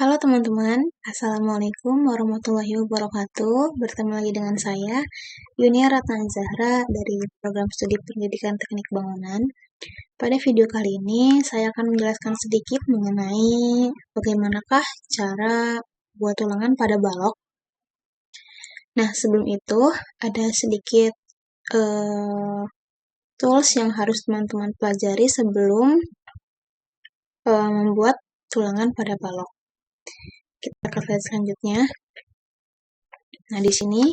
Halo teman-teman, Assalamualaikum warahmatullahi wabarakatuh. Bertemu lagi dengan saya, Yunia Ratna Zahra dari Program Studi Pendidikan Teknik Bangunan. Pada video kali ini, saya akan menjelaskan sedikit mengenai bagaimanakah cara buat tulangan pada balok. Nah, sebelum itu, ada sedikit tools yang harus teman-teman pelajari sebelum membuat tulangan pada balok. Kita ke slide selanjutnya. Nah, di sini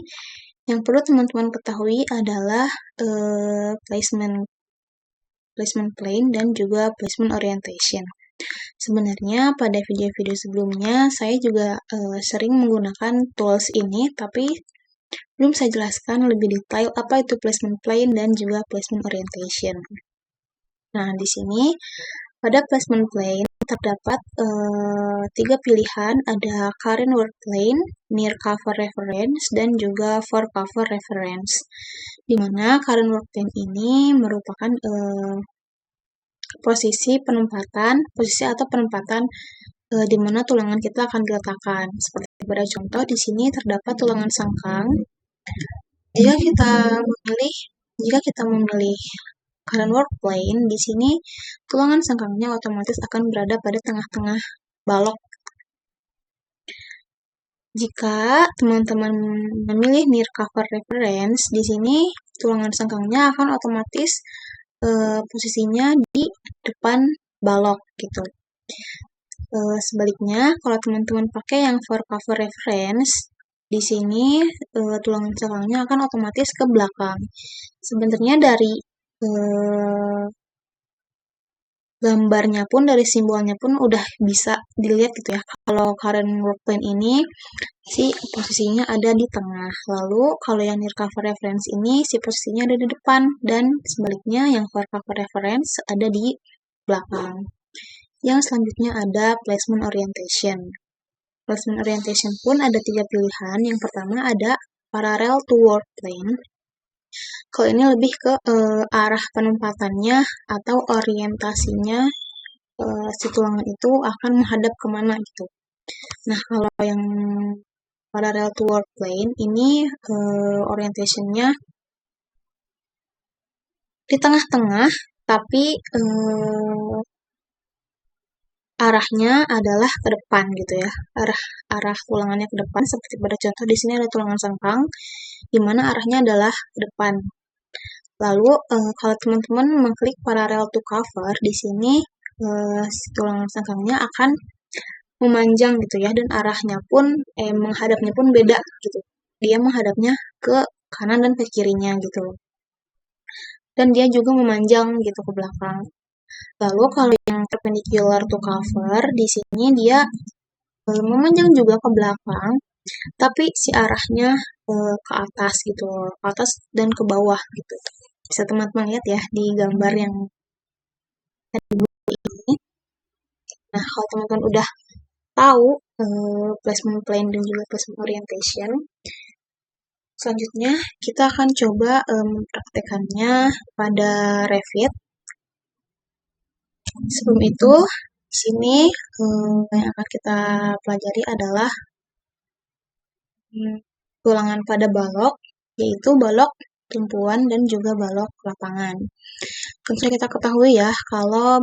yang perlu teman-teman ketahui adalah placement plane dan juga placement orientation. Sebenarnya pada video-video sebelumnya saya juga sering menggunakan tools ini, tapi belum saya jelaskan lebih detail apa itu placement plane dan juga placement orientation. Nah, di sini pada placement plane terdapat 3 pilihan, ada current work plane, near cover reference, dan juga for cover reference. Di mana current work plane ini merupakan posisi atau penempatan di mana tulangan kita akan diletakkan. Seperti pada contoh di sini terdapat tulangan sangkang. Jika kita memilih current work plane, di sini tulangan sangkangnya otomatis akan berada pada tengah-tengah balok. Jika teman-teman memilih near cover reference, di sini tulangan sangkangnya akan otomatis posisinya di depan balok gitu. Sebaliknya, kalau teman-teman pakai yang for cover reference, di sini tulangan sangkangnya akan otomatis ke belakang. Sebenarnya dari gambarnya pun, dari simbolnya pun udah bisa dilihat gitu ya. Kalau current work plane ini posisinya ada di tengah. Lalu kalau yang near cover reference ini posisinya ada di depan, dan sebaliknya yang for cover reference ada di belakang. Yang selanjutnya ada placement orientation. Placement orientation pun ada 3 pilihan. Yang pertama ada parallel to work plane. Kalau ini lebih ke arah penempatannya atau orientasinya si tulangan itu akan menghadap kemana gitu. Nah, kalau yang parallel to work plane ini orientationnya di tengah-tengah, tapi arahnya adalah ke depan gitu ya. Arah tulangannya ke depan, seperti pada contoh di sini ada tulangan sangkang di mana arahnya adalah ke depan. Lalu kalau teman-teman mengklik parallel to cover, di sini tulangan sangkangnya akan memanjang gitu ya, dan arahnya pun menghadapnya pun beda gitu. Dia menghadapnya ke kanan dan ke kirinya gitu. Dan dia juga memanjang gitu ke belakang. Lalu kalau yang perpendicular to cover, di sini dia memanjang juga ke belakang, tapi si arahnya ke atas gitu, ke atas dan ke bawah gitu. Bisa teman-teman lihat ya di gambar yang ini. Nah, kalau teman-teman udah tahu placement plane dan juga placement orientation, selanjutnya kita akan coba mempraktekannya pada Revit. Sebelum itu, di sini yang akan kita pelajari adalah tulangan pada balok, yaitu balok tumpuan dan juga balok lapangan. Tentunya kita ketahui ya, kalau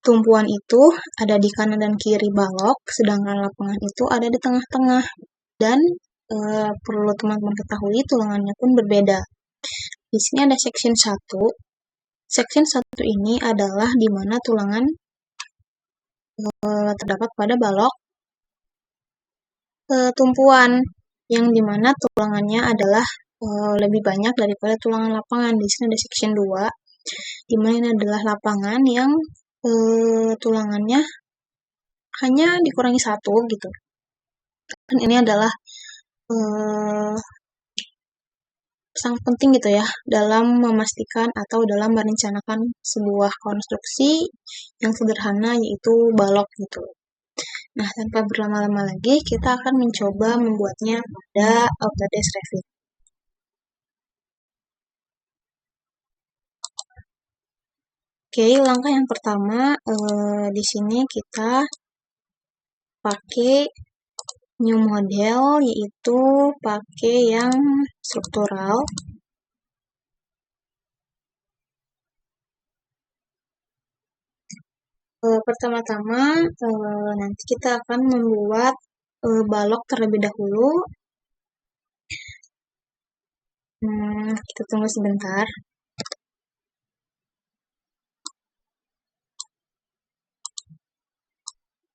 tumpuan itu ada di kanan dan kiri balok, sedangkan lapangan itu ada di tengah-tengah. Dan perlu teman-teman ketahui, tulangannya pun berbeda. Di sini ada section 1. Section 1 ini adalah di mana tulangan terdapat pada balok tumpuan, yang dimana tulangannya adalah lebih banyak daripada tulangan lapangan. Di sini ada section 2, di mana ini adalah lapangan yang tulangannya hanya dikurangi 1 gitu. Dan ini adalah sangat penting gitu ya dalam memastikan atau dalam merencanakan sebuah konstruksi yang sederhana, yaitu balok gitu. Nah, tanpa berlama-lama lagi, kita akan mencoba membuatnya pada Autodesk Revit. Oke, langkah yang pertama di sini kita pakai new model, yaitu pakai yang struktural. Pertama-tama nanti kita akan membuat balok terlebih dahulu. Kita tunggu sebentar.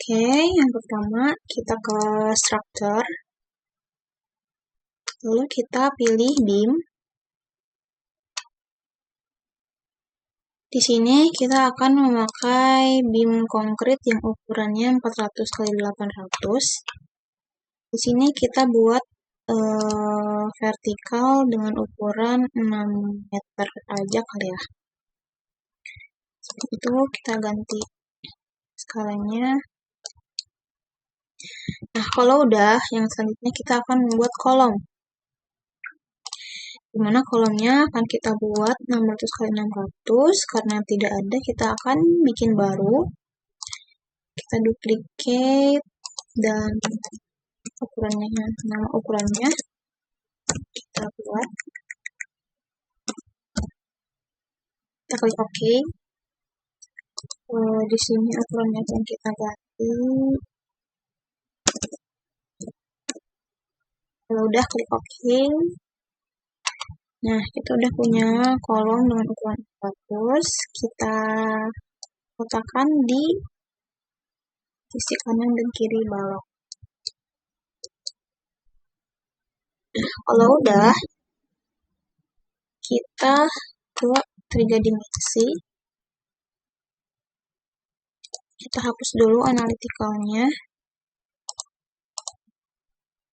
Oke, yang pertama kita ke structure, lalu kita pilih beam. Di sini kita akan memakai beam konkrit yang ukurannya 400 x 800. Di sini kita buat vertikal dengan ukuran 6 meter aja kali ya. Seperti itu, kita ganti skalanya. Nah, kalau udah, yang selanjutnya kita akan membuat kolom. Dimana kolomnya akan kita buat 600 x 600, karena tidak ada kita akan bikin baru. Kita duplicate dan nama ukurannya kita buat. Kita klik OK. Di sini ukurannya akan kita ganti. Kalau udah, klik OK. Nah, kita udah punya kolom dengan ukuran 400. Kita letakkan di sisi kanan dan kiri balok. Kalau udah, kita ke 3 dimensi. Kita hapus dulu analytical-nya.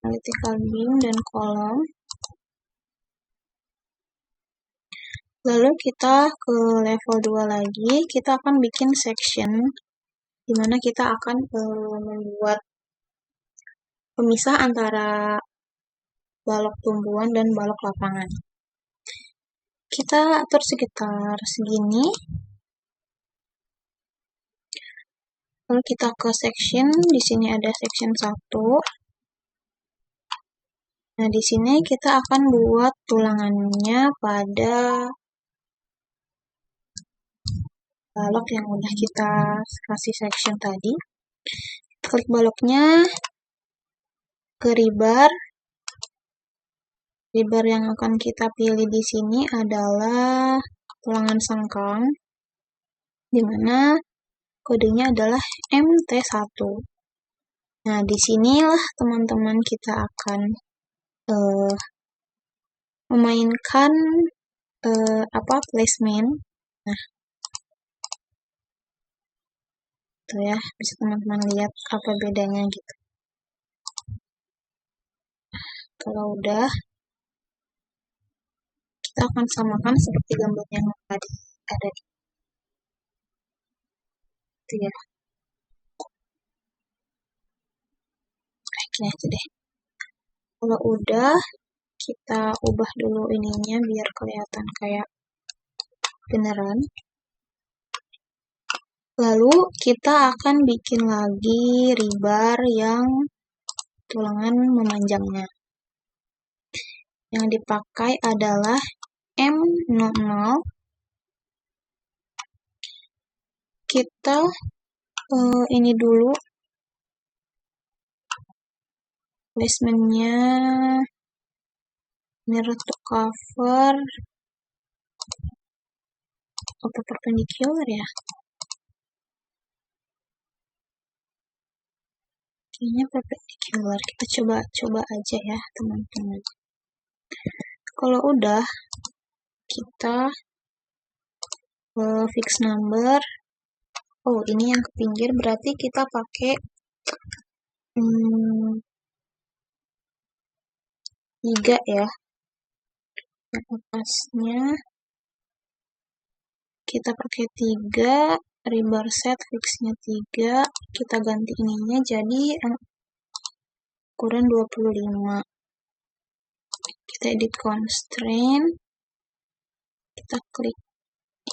Analytical beam dan kolom. Lalu kita ke level 2 lagi, kita akan bikin section, di mana kita akan membuat pemisah antara balok tumbuhan dan balok lapangan. Kita atur sekitar segini. Lalu kita ke section, di sini ada section 1. Nah, di sini kita akan buat tulangannya pada balok yang udah kita kasih section tadi. Klik baloknya, ke rebar. Rebar yang akan kita pilih di sini adalah tulangan sengkang, di mana kodenya adalah MT1. Nah, disinilah teman-teman kita akan memainkan placement. Nah, itu ya, bisa teman-teman lihat apa bedanya gitu. Kalau udah, kita akan samakan seperti gambar yang tadi ada di itu ya. Gini aja deh. Kalau udah, kita ubah dulu ininya biar kelihatan kayak beneran. Lalu kita akan bikin lagi rebar yang tulangan memanjangnya. Yang dipakai adalah M00. Kita ini dulu placementnya mirror to cover atau perpendicular ya. Kayaknya perpendicular. Kita coba aja ya teman-teman. Kalau udah, kita fix number. Oh, ini yang ke pinggir berarti kita pakai 3 ya. Yang atasnya kita pakai 3, rebar set fixnya 3, kita ganti ininya jadi ukuran 25. Kita edit constraint, kita klik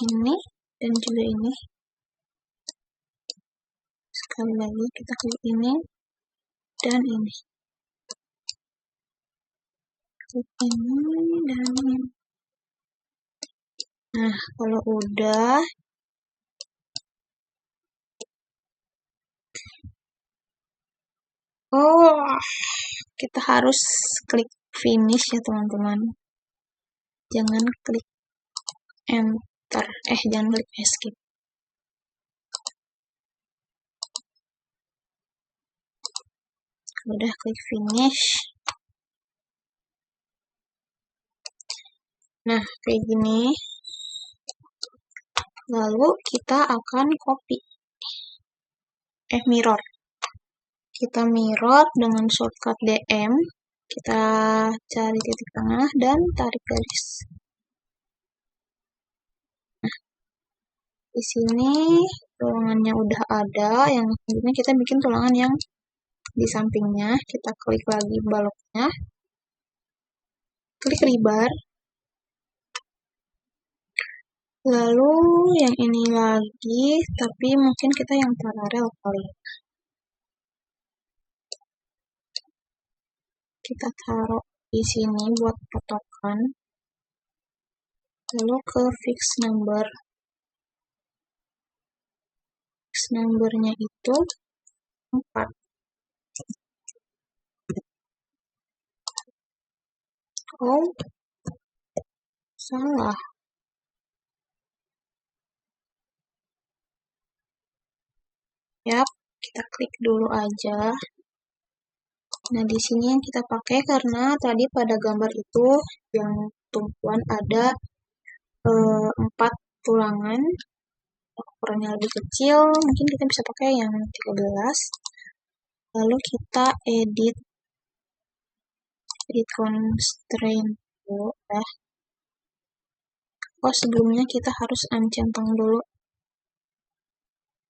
ini, dan juga ini. Sekali lagi kita klik ini dan ini. Klik ini dan ini. Nah, kalau udah, kita harus klik finish ya teman-teman. Jangan klik enter, jangan klik escape. Udah klik finish. Nah, kayak gini. Lalu kita akan copy. Mirror. Kita mirror dengan shortcut DM. Kita cari titik tengah dan tarik garis. Nah, di sini tulangannya udah ada. Yang selanjutnya kita bikin tulangan yang di sampingnya. Kita klik lagi baloknya. Klik rebar. Lalu yang ini lagi, tapi mungkin kita yang paralel kali. Kita taruh di sini buat patokan. Lalu ke fix number. Fix numbernya itu 4. Oh, salah. Yap, kita klik dulu aja. Nah, di sini yang kita pakai karena tadi pada gambar itu yang tumpuan ada 4 tulangan. Ukurannya lebih kecil, mungkin kita bisa pakai yang 13. Lalu kita edit constraint dulu ya. Sebelumnya kita harus uncentang dulu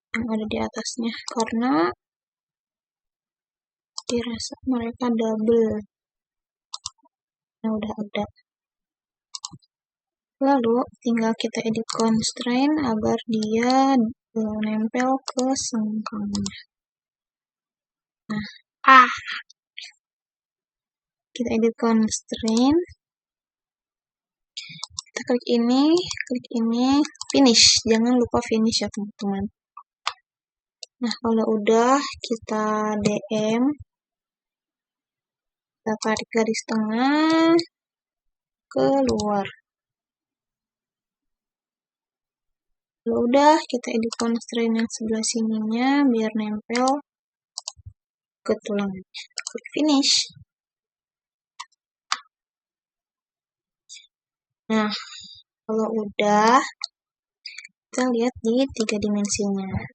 yang ada di atasnya karena dirasa mereka double. Nah, udah ada. Lalu tinggal kita edit constraint agar dia nempel ke sengkangnya. Nah, kita edit constraint. Kita klik ini, finish. Jangan lupa finish ya teman-teman. Nah, kalau udah kita DM, kita tarik garis tengah keluar. Kalau udah, kita edit constraint yang sebelah sininya biar nempel ke tulangnya. Klik finish. Nah, kalau udah, kita lihat di 3 dimensinya.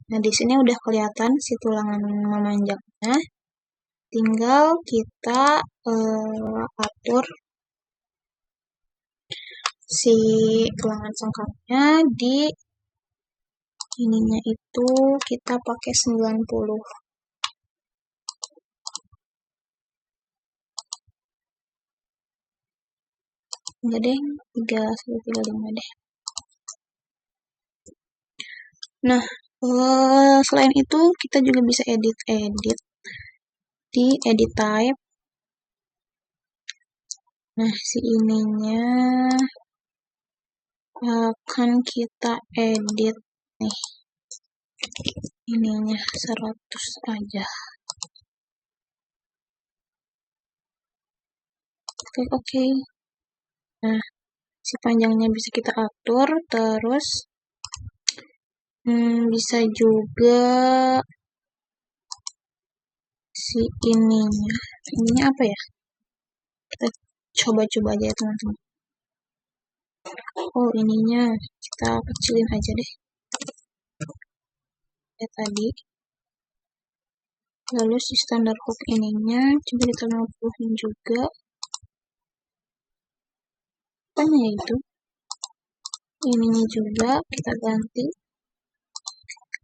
Nah, di sini udah kelihatan si tulangan memanjangnya. Tinggal kita atur si tulangan sengkangnya di ininya itu kita pakai 90. Enggak deh, 3135 deh. Nah, selain itu kita juga bisa edit di edit type. Nah, si ininya akan kita edit nih. Ininya 100 aja. Klik OK. Nah, si panjangnya bisa kita atur, terus bisa juga si ininya apa ya? Kita coba-coba aja ya teman-teman. Ininya kita kecilin aja deh. Ya tadi. Lalu si standar hook ininya coba kita 50-in juga. Apanya itu? Ininya juga kita ganti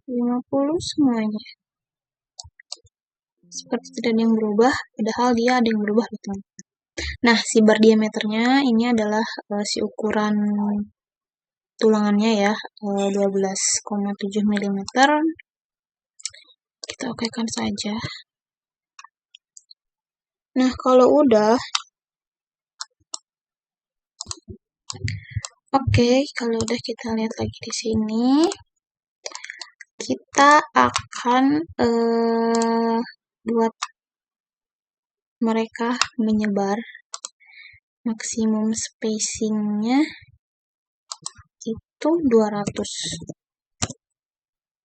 50 semuanya. Seperti tidak ada yang berubah, padahal dia ada yang berubah gitu. Nah, si bar diameternya ini adalah si ukuran tulangannya ya, 12,7 mm. Kita okekan saja. Nah, kalau udah, kalau udah kita lihat lagi di sini, kita akan buat mereka menyebar. Maksimum spacingnya itu 200.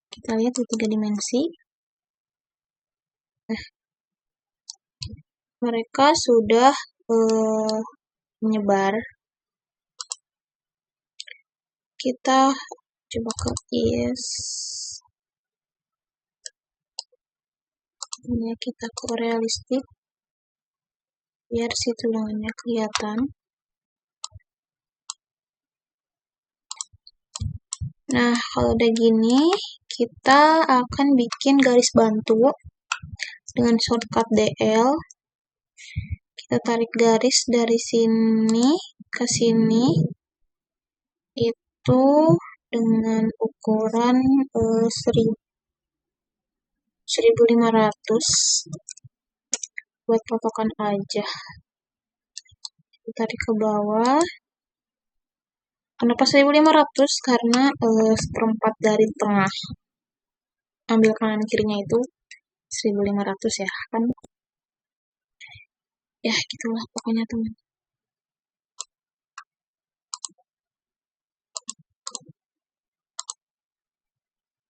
Kita lihat di 3 dimensi. Nah, mereka sudah menyebar. Kita coba ke is. Ini kita ke realistik biar si tulangannya kelihatan. Nah, kalau udah gini, kita akan bikin garis bantu dengan shortcut DL. Kita tarik garis dari sini ke sini itu dengan ukuran 1500 buat patokan aja. Kita tarik ke bawah. Kenapa 1500? Karena seperempat dari tengah. Ambil kanan kirinya itu 1500 ya, kan? Ya, gitulah pokoknya teman.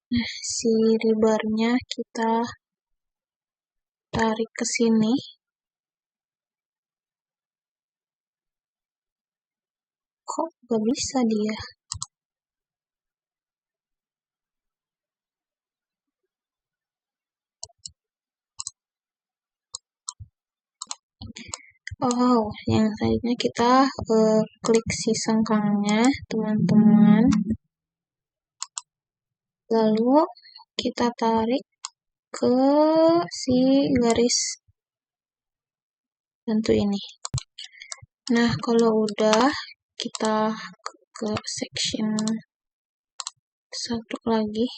Nah, si rebarnya kita tarik ke sini. Kok gak bisa dia? Oh, yang selanjutnya kita klik si sengkangnya, teman-teman. Lalu kita tarik ke si garis bantu ini. Nah, kalau udah, kita ke section 1 lagi.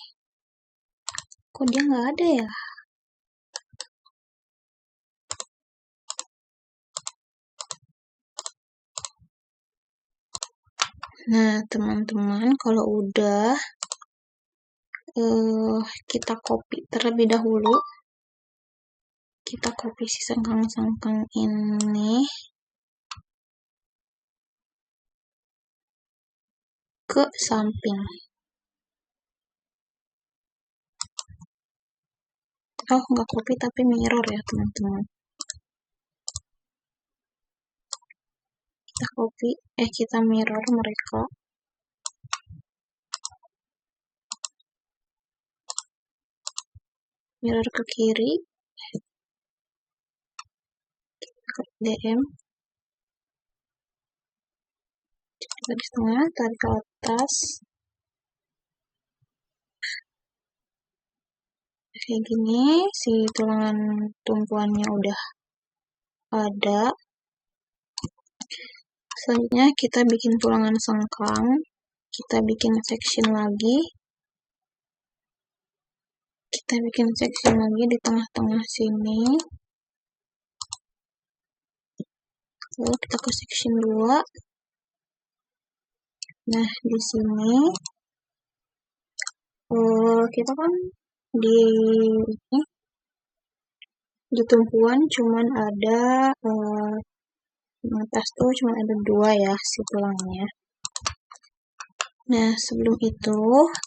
Kok dia nggak ada ya? Nah, teman-teman, kalau udah, kita copy terlebih dahulu. Kita copy si sengkang-sengkang ini ke samping. Oh, nggak copy tapi mirror ya, teman-teman. Kita copy, kita mirror mereka. Mirror ke kiri. Ke DM. Garis tengah, tarik ke atas. Kayak gini, si tulangan tumpuannya udah ada. Selanjutnya kita bikin tulangan sengkang. Kita bikin section lagi. Kita bikin section lagi di tengah-tengah sini. Lalu kita ke section 2. Nah, di sini kita kan di tumpuan cuman ada atas tuh cuma ada 2 ya si tulangnya. Nah, sebelum itu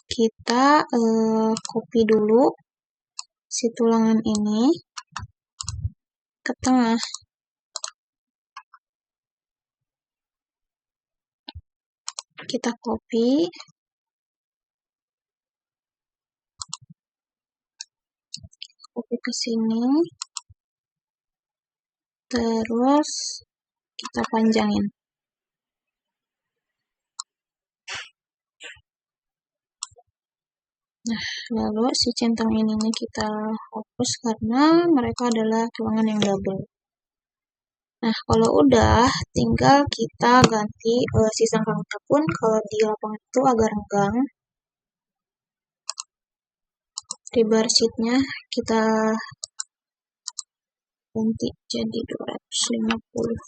kita copy dulu si tulangan ini ke tengah. Kita copy. Copy ke sini. Terus kita panjangin. Nah, lalu si centang ininya kita hapus karena mereka adalah tulangan yang double. Nah, kalau udah, tinggal kita ganti si sangkangnya pun kalau di lapangan itu agak renggang. Di bar sheet-nya kita ganti jadi 250.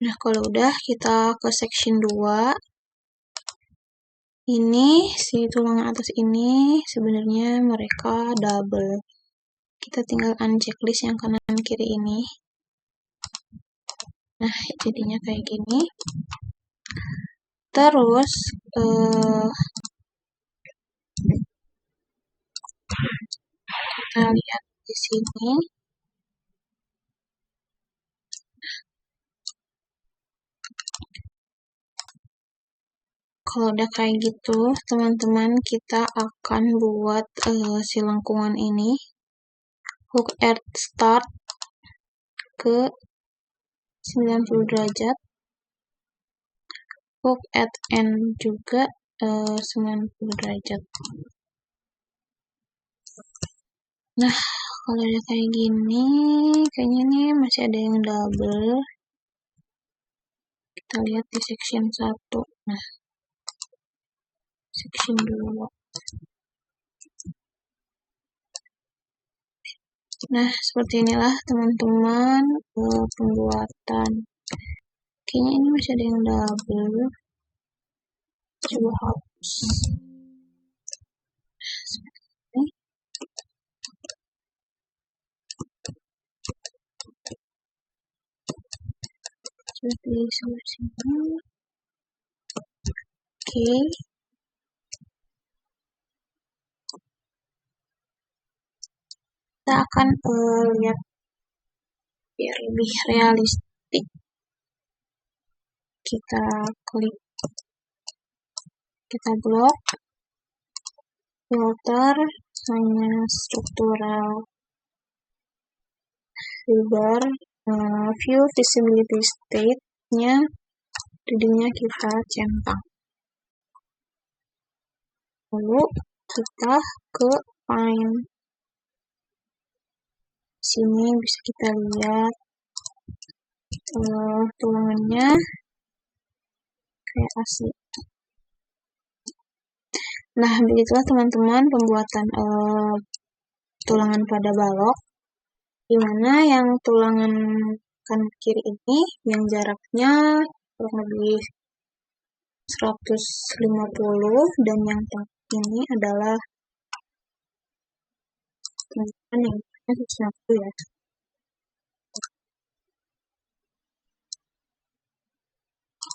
Nah, kalau udah kita ke section 2. Ini si tulangan atas ini sebenarnya mereka double. Kita tinggal uncheck list yang kanan kiri ini. Nah, jadinya kayak gini. Terus kita lihat di sini. Kalau udah kayak gitu, teman-teman, kita akan buat si lengkungan ini hook at start ke 90 derajat, hook at end juga 90 derajat. Nah, kalau udah kayak gini, kayaknya nih masih ada yang double. Kita lihat di section 1. Nah, section 2. Nah, seperti inilah teman-teman pembuatan. Kayaknya ini masih ada yang double. Coba hapus. Seperti ini. Seperti sebelah sini. Oke. Kita akan lihat biar lebih realistik. Kita klik, kita blok, filter, hanya struktural, filter, view visibility state-nya, reading-nya kita centang. Lalu kita ke find. Sini bisa kita lihat tulangannya kayak asli. Nah, begitulah teman-teman pembuatan tulangan pada balok, dimana yang tulangan kanan kiri ini yang jaraknya kurang lebih 150 dan yang tengah ini adalah teman-teman yang 150 ya.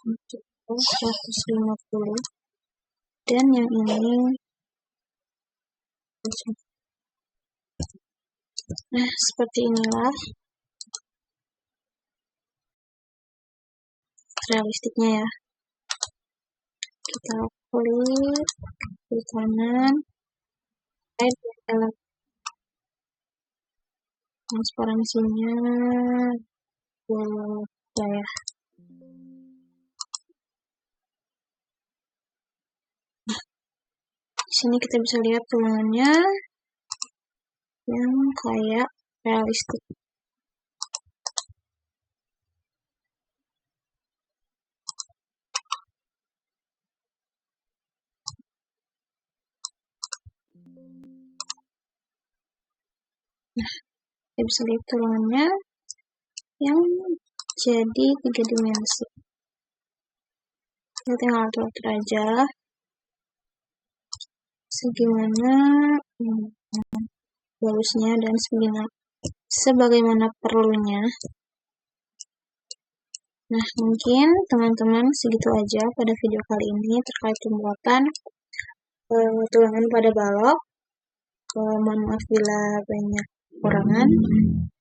Untuk 150 dan yang ini. Nah, seperti inilah realistiknya ya. Kita klik di kanan, transparansinya ya. Di sini kita bisa lihat tulangannya yang kayak realistik. Nah, kita bisa lihat tulangannya yang jadi 3 dimensi. Kita tinggal atur aja segimana bagusnya dan sebagaimana perlunya. Nah, mungkin teman-teman segitu aja pada video kali ini terkait pembuatan tulangan pada balok. Mohon maaf bila banyak kekurangan.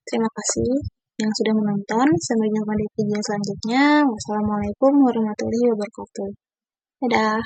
Terima kasih yang sudah menonton. Sampai jumpa di video selanjutnya. Wassalamualaikum warahmatullahi wabarakatuh. Dadah.